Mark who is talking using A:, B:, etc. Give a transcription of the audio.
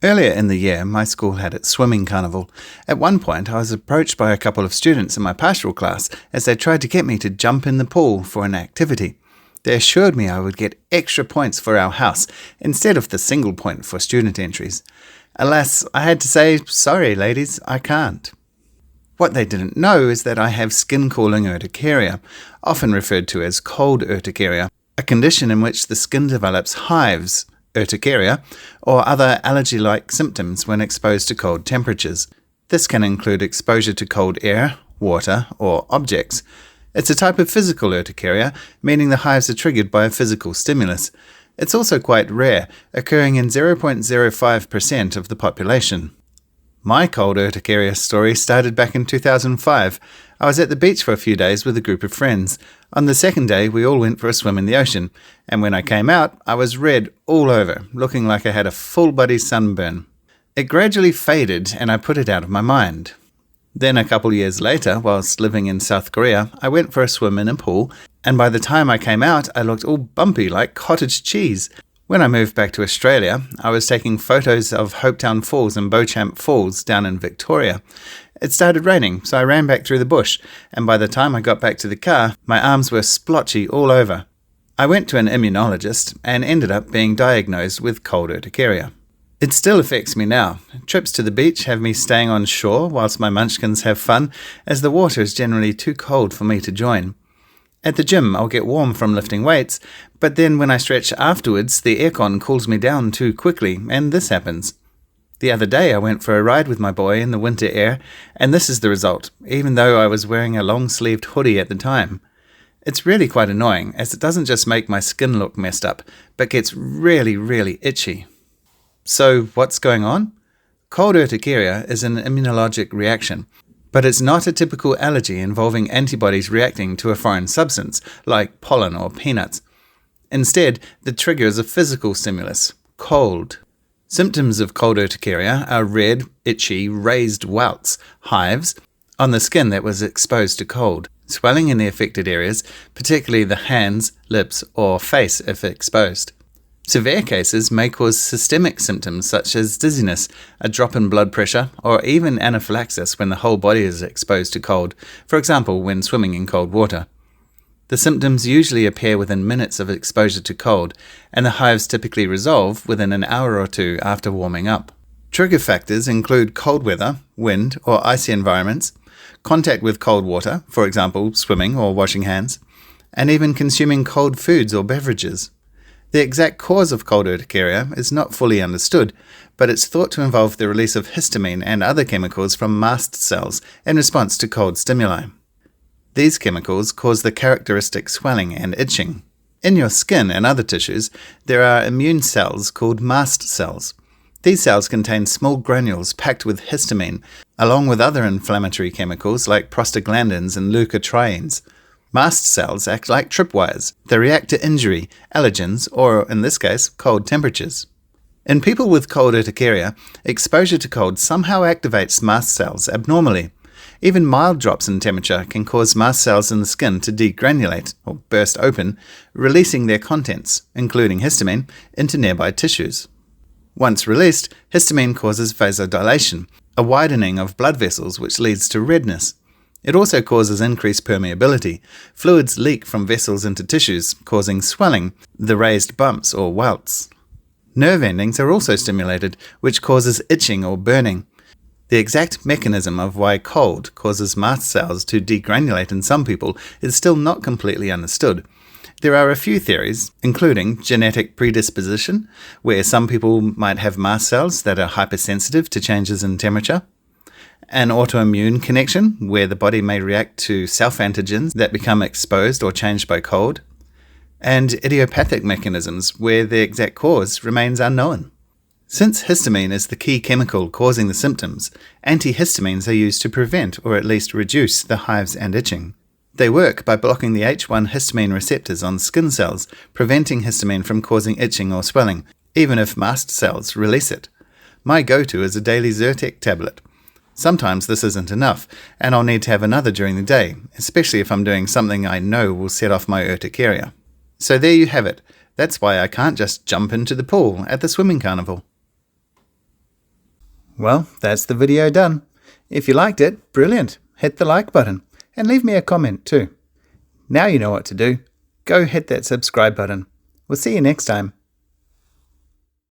A: Earlier in the year, my school had its swimming carnival. At one point, I was approached by a couple of students in my pastoral class as they tried to get me to jump in the pool for an activity. They assured me I would get extra points for our house instead of the single point for student entries. Alas, I had to say, sorry ladies, I can't. What they didn't know is that I have skin-cooling urticaria, often referred to as cold urticaria, a condition in which the skin develops hives, urticaria, or other allergy-like symptoms when exposed to cold temperatures. This can include exposure to cold air, water, or objects. It's a type of physical urticaria, meaning the hives are triggered by a physical stimulus. It's also quite rare, occurring in 0.05% of the population. My cold urticaria story started back in 2005. I was at the beach for a few days with a group of friends. On the second day, we all went for a swim in the ocean, and when I came out, I was red all over, looking like I had a full-body sunburn. It gradually faded, and I put it out of my mind. Then a couple years later, whilst living in South Korea, I went for a swim in a pool, and by the time I came out, I looked all bumpy like cottage cheese. When I moved back to Australia, I was taking photos of Hopetown Falls and Beauchamp Falls down in Victoria. It started raining, so I ran back through the bush, and by the time I got back to the car, my arms were splotchy all over. I went to an immunologist and ended up being diagnosed with cold urticaria. It still affects me now. Trips to the beach have me staying on shore whilst my munchkins have fun, as the water is generally too cold for me to join. At the gym, I'll get warm from lifting weights, but then when I stretch afterwards, the aircon cools me down too quickly, and this happens. The other day I went for a ride with my boy in the winter air, and this is the result, even though I was wearing a long-sleeved hoodie at the time. It's really quite annoying, as it doesn't just make my skin look messed up, but gets really, really itchy. So what's going on? Cold urticaria is an immunologic reaction, but it's not a typical allergy involving antibodies reacting to a foreign substance, like pollen or peanuts. Instead, the trigger is a physical stimulus, cold. Symptoms of cold urticaria are red, itchy, raised welts, hives, on the skin that was exposed to cold, swelling in the affected areas, particularly the hands, lips, or face if exposed. Severe cases may cause systemic symptoms such as dizziness, a drop in blood pressure, or even anaphylaxis when the whole body is exposed to cold, for example when swimming in cold water. The symptoms usually appear within minutes of exposure to cold, and the hives typically resolve within an hour or two after warming up. Trigger factors include cold weather, wind, or icy environments, contact with cold water, for example swimming or washing hands, and even consuming cold foods or beverages. The exact cause of cold urticaria is not fully understood, but it's thought to involve the release of histamine and other chemicals from mast cells in response to cold stimuli. These chemicals cause the characteristic swelling and itching. In your skin and other tissues, there are immune cells called mast cells. These cells contain small granules packed with histamine, along with other inflammatory chemicals like prostaglandins and leukotrienes. Mast cells act like tripwires. They react to injury, allergens, or, in this case, cold temperatures. In people with cold urticaria, exposure to cold somehow activates mast cells abnormally. Even mild drops in temperature can cause mast cells in the skin to degranulate, or burst open, releasing their contents, including histamine, into nearby tissues. Once released, histamine causes vasodilation, a widening of blood vessels which leads to redness. It also causes increased permeability. Fluids leak from vessels into tissues, causing swelling, the raised bumps or welts. Nerve endings are also stimulated, which causes itching or burning. The exact mechanism of why cold causes mast cells to degranulate in some people is still not completely understood. There are a few theories, including genetic predisposition, where some people might have mast cells that are hypersensitive to changes in temperature, an autoimmune connection, where the body may react to self-antigens that become exposed or changed by cold, and idiopathic mechanisms, where the exact cause remains unknown. Since histamine is the key chemical causing the symptoms, antihistamines are used to prevent or at least reduce the hives and itching. They work by blocking the H1 histamine receptors on skin cells, preventing histamine from causing itching or swelling, even if mast cells release it. My go-to is a daily Zyrtec tablet. Sometimes this isn't enough, and I'll need to have another during the day, especially if I'm doing something I know will set off my urticaria. So there you have it. That's why I can't just jump into the pool at the swimming carnival. Well, that's the video done. If you liked it, brilliant. Hit the like button and leave me a comment too. Now you know what to do. Go hit that subscribe button. We'll see you next time.